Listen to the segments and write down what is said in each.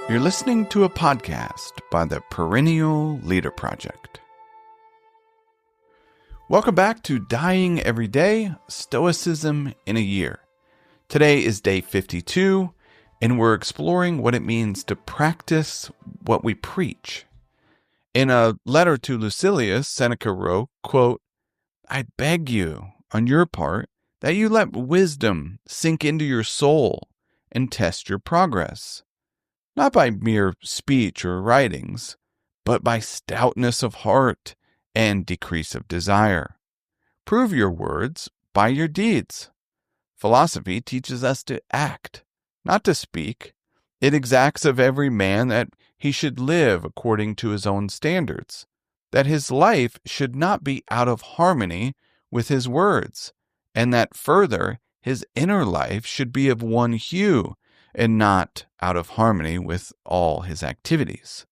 You're listening to a podcast by the Perennial Leader Project. Welcome back to Dying Every Day, Stoicism in a Year. Today is day 52, and we're exploring what it means to practice what we preach. In a letter to Lucilius, Seneca wrote, quote, "I beg you, on your part, that you let wisdom sink into your soul and test your progress. Not by mere speech or writings, but by stoutness of heart and decrease of desire. Prove your words by your deeds. Philosophy teaches us to act, not to speak. It exacts of every man that he should live according to his own standards, that his life should not be out of harmony with his words, and that further, his inner life should be of one hue, and not out of harmony with all his activities.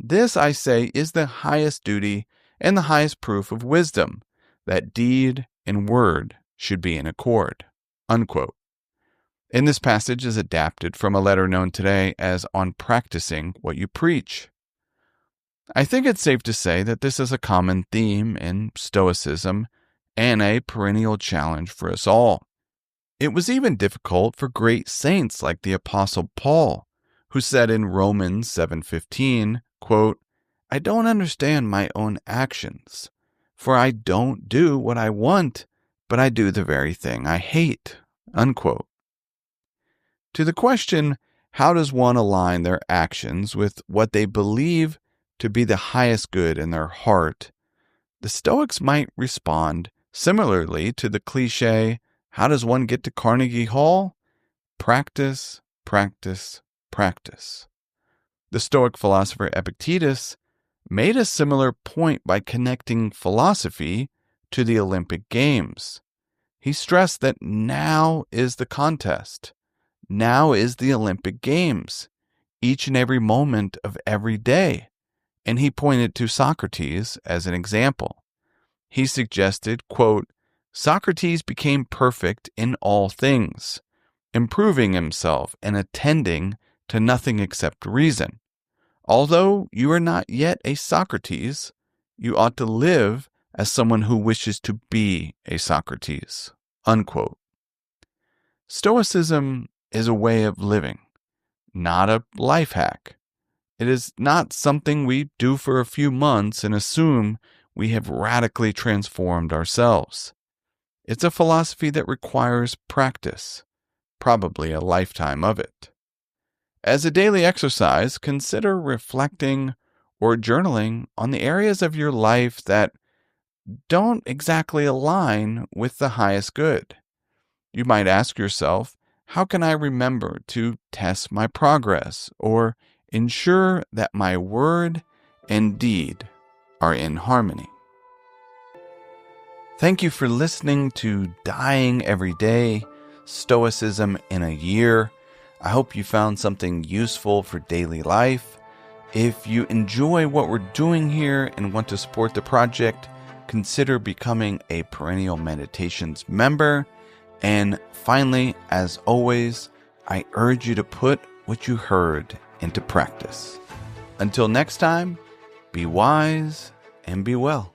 This, I say, is the highest duty and the highest proof of wisdom, that deed and word should be in accord." Unquote. And this passage is adapted from a letter known today as On Practicing What You Preach. I think it's safe to say that this is a common theme in Stoicism and a perennial challenge for us all. It was even difficult for great saints like the Apostle Paul, who said in Romans 7:15, quote, "I don't understand my own actions, for I don't do what I want, but I do the very thing I hate." Unquote. To the question, how does one align their actions with what they believe to be the highest good in their heart, the Stoics might respond similarly to the cliche, "How does one get to Carnegie Hall?" Practice, practice, practice. The Stoic philosopher Epictetus made a similar point by connecting philosophy to the Olympic Games. He stressed that now is the contest. Now is the Olympic Games, each and every moment of every day. And he pointed to Socrates as an example. He suggested, quote, "Socrates became perfect in all things, improving himself and attending to nothing except reason. Although you are not yet a Socrates, you ought to live as someone who wishes to be a Socrates." Unquote. Stoicism is a way of living, not a life hack. It is not something we do for a few months and assume we have radically transformed ourselves. It's a philosophy that requires practice, probably a lifetime of it. As a daily exercise, consider reflecting or journaling on the areas of your life that don't exactly align with the highest good. You might ask yourself, how can I remember to test my progress or ensure that my word and deed are in harmony? Thank you for listening to Dying Every Day, Stoicism in a Year. I hope you found something useful for daily life. If you enjoy what we're doing here and want to support the project, consider becoming a Perennial Meditations member. And finally, as always, I urge you to put what you heard into practice. Until next time, be wise and be well.